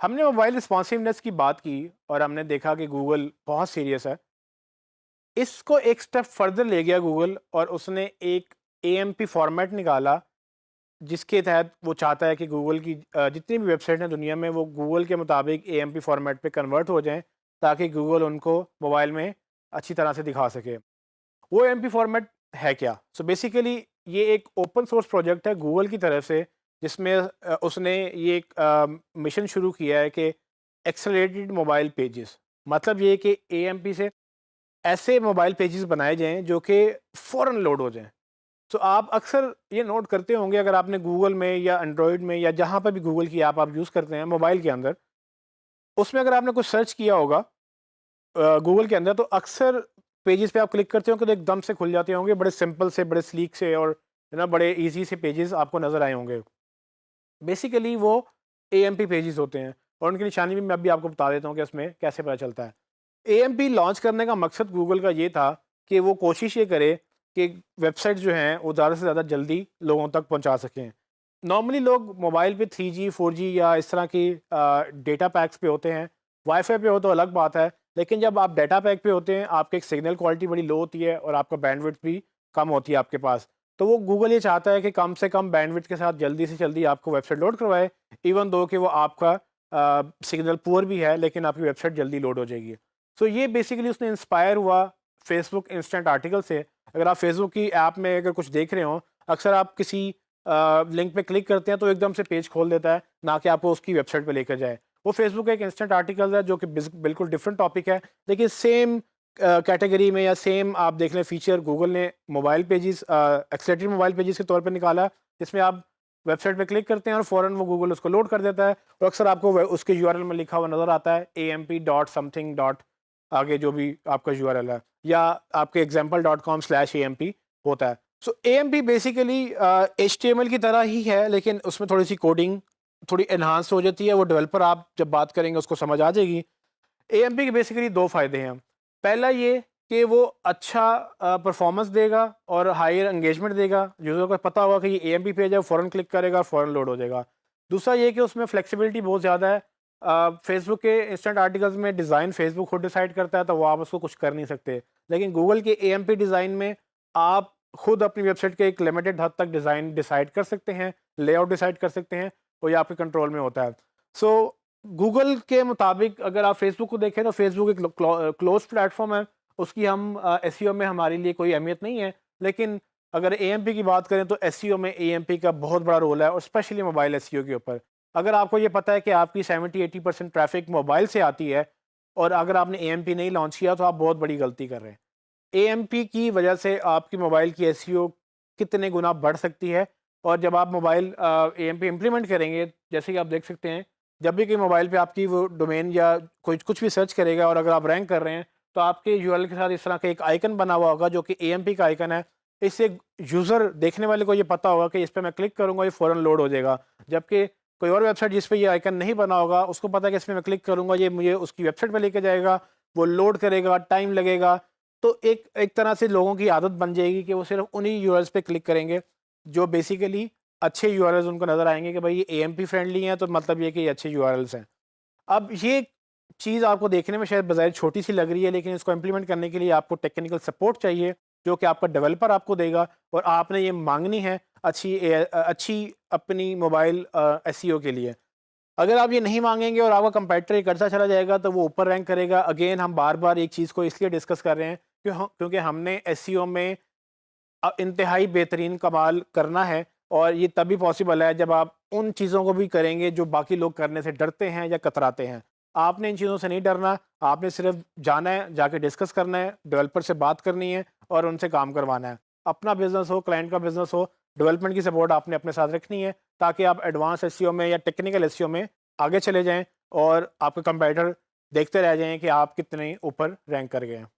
हमने mobile responsiveness की बात की और हमने देखा कि गूगल बहुत सीरियस है। इसको एक स्टेप फर्दर ले गया गूगल और उसने एक एएमपी फॉर्मेट निकाला, जिसके तहत वो चाहता है कि गूगल की जितनी भी वेबसाइट हैं दुनिया में वो गूगल के मुताबिक एएमपी फॉर्मेट पे कन्वर्ट हो जाएँ, ताकि गूगल उनको मोबाइल में अच्छी तरह से दिखा सके। वो एएमपी फॉर्मेट है क्या? सो बेसिकली ये एक ओपन सोर्स प्रोजेक्ट है गूगल की तरफ से, जिसमें उसने ये एक मिशन शुरू किया है कि एक्सेलरेटेड मोबाइल पेजेस, मतलब ये कि एएमपी से ऐसे मोबाइल पेजेस बनाए जाएँ जो कि फ़ौरन लोड हो जाएँ। तो आप अक्सर ये नोट करते होंगे, अगर आपने गूगल में या एंड्रॉयड में या जहाँ पर भी गूगल की ऐप आप यूज़ करते हैं मोबाइल के अंदर, उसमें अगर आपने कुछ सर्च किया होगा गूगल के अंदर, तो अक्सर पेजेस पे आप क्लिक करते हो तो एकदम से खुल जाते होंगे, बड़े सिंपल से, बड़े स्लीक से और बड़े ईज़ी से पेजेस आपको नज़र आए होंगे। बेसिकली वो एएमपी पेजेस होते हैं और उनकी निशानी भी मैं अभी आपको बता देता हूँ कि उसमें कैसे पता चलता है। एएमपी लॉन्च करने का मकसद गूगल का ये था कि वो कोशिश ये करे कि वेबसाइट जो हैं वो ज़्यादा से ज़्यादा जल्दी लोगों तक पहुँचा सकें। नॉर्मली लोग मोबाइल पे 3G 4G या इस तरह की डेटा पैक्स पे होते हैं। वाईफ़ाई पे हो तो अलग बात है, लेकिन जब आप डेटा पैक पे होते हैं, आपकी एक सिग्नल क्वालिटी बड़ी लो होती है और आपका बैंडविड्थ भी कम होती है आपके पास। तो वो गूगल ये चाहता है कि कम से कम बैंडविड्थ के साथ जल्दी से जल्दी आपको वेबसाइट लोड करवाए, इवन दो कि वो आपका सिग्नल पुअर भी है, लेकिन आपकी वेबसाइट जल्दी लोड हो जाएगी। सो ये बेसिकली उसने इंस्पायर हुआ फेसबुक इंस्टेंट आर्टिकल से। अगर आप फेसबुक की ऐप में अगर कुछ देख रहे हो, अक्सर आप किसी लिंक पे क्लिक करते हैं तो एकदम से पेज खोल देता है, ना कि आपको उसकी वेबसाइट पे लेकर जाए। वो फेसबुक का एक इंस्टेंट आर्टिकल है जो कि बिल्कुल डिफरेंट टॉपिक है, लेकिन सेम कैटेगरी में या सेम आप देख लें फीचर गूगल ने mobile pages accelerated mobile pages के तौर पे निकाला, जिसमें आप वेबसाइट पे क्लिक करते हैं और फ़ौरन वो गूगल उसको लोड कर देता है और अक्सर आपको उसके यूआरएल में लिखा हुआ नज़र आता है amp डॉट समथिंग डॉट आगे जो भी आपका यूआरएल है, या आपके example.com/amp होता है। सो एएमपी बेसिकली एचटीएमएल की तरह ही है, लेकिन उसमें थोड़ी सी कोडिंग थोड़ी एनहांस हो जाती है। वो डेवलपर आप जब बात करेंगे उसको समझ आ जाएगी। एएमपी के बेसिकली दो फायदे हैं। पहला ये कि वो अच्छा परफॉर्मेंस देगा और हायर एंगेजमेंट देगा। यूज़र को पता होगा कि ये एएमपी पेज है, फ़ौरन क्लिक करेगा, फ़ौरन लोड हो जाएगा। दूसरा ये कि उसमें फ्लेक्सिबिलिटी बहुत ज़्यादा है। फेसबुक के इंस्टेंट आर्टिकल्स में डिज़ाइन फेसबुक खुद डिसाइड करता है, तो वो आप उसको कुछ कर नहीं सकते। लेकिन गूगल के एएमपी डिज़ाइन में आप खुद अपनी वेबसाइट के एक लिमिटेड हद तक डिज़ाइन डिसाइड कर सकते हैं, लेआउट डिसाइड कर सकते हैं, और ये आपके कंट्रोल में होता है। सो गूगल के मुताबिक अगर आप फेसबुक को देखें तो फेसबुक एक क्लोज प्लेटफॉर्म है, उसकी हम एसईओ में हमारे लिए कोई अहमियत नहीं है। लेकिन अगर एएमपी की बात करें तो एसईओ में एएमपी का बहुत बड़ा रोल है, और स्पेशली मोबाइल एसईओ के ऊपर। अगर आपको ये पता है कि आपकी 70-80% ट्रैफिक मोबाइल से आती है और अगर आपने एएमपी नहीं लॉन्च किया, तो आप बहुत बड़ी गलती कर रहे हैं। एएमपी की वजह से आपकी मोबाइल की एसईओ कितने गुना बढ़ सकती है। और जब आप मोबाइल एएमपी इम्प्लीमेंट करेंगे, जैसे कि आप देख सकते हैं, जब भी कोई मोबाइल पे आपकी वो डोमेन या कोई कुछ भी सर्च करेगा और अगर आप रैंक कर रहे हैं, तो आपके यूआरएल के साथ इस तरह का एक आइकन बना हुआ होगा जो कि एएमपी का आइकन है। इससे यूज़र देखने वाले को ये पता होगा कि इस पे मैं क्लिक करूँगा, ये फ़ौरन लोड हो जाएगा। जबकि कोई और वेबसाइट जिस पे ये आइकन नहीं बना होगा, उसको पता है कि इसमें मैं क्लिक करूँगा, ये मुझे उसकी वेबसाइट पे लेके जाएगा, वो लोड करेगा, टाइम लगेगा। तो एक एक तरह से लोगों की आदत बन जाएगी कि वो सिर्फ़ उन्हीं यूआरएल्स पे क्लिक करेंगे, जो बेसिकली अच्छे यूआरएल्स उनको नज़र आएँगे कि भाई ये एएमपी फ्रेंडली हैं, तो मतलब ये कि ये अच्छे यूआरएल्स हैं। अब ये चीज़ आपको देखने में शायद बज़ाहिर छोटी-सी लग रही है, लेकिन इसको इम्प्लीमेंट करने के लिए आपको टेक्निकल सपोर्ट चाहिए, जो कि आपका डेवलपर आपको देगा, और आपने ये माँगनी है अच्छी अपनी मोबाइल एसईओ के लिए। अगर आप ये नहीं माँगेंगे और आपका कंपैरेटर ये करता चला जाएगा, तो वो ऊपर रैंक करेगा। अगेन हम बार-बार एक चीज़ को इसलिए डिस्कस कर रहे हैं क्योंकि हमने एसईओ में इंतहाई बेहतरीन कमाल करना है, और ये तभी पॉसिबल है जब आप उन चीज़ों को भी करेंगे जो बाकी लोग करने से डरते हैं या कतराते हैं। आपने इन चीज़ों से नहीं डरना, आपने सिर्फ जाना है, जाके डिस्कस करना है, डेवलपर से बात करनी है और उनसे काम करवाना है। अपना बिज़नेस हो, क्लाइंट का बिज़नेस हो, डेवलपमेंट की सपोर्ट आपने अपने साथ रखनी है, ताकि आप एडवांस एसईओ में या टेक्निकल एसईओ में आगे चले जाएँ और आपके कंपैटिटर देखते रह जाएँ कि आप कितने ऊपर रैंक कर गए हैं।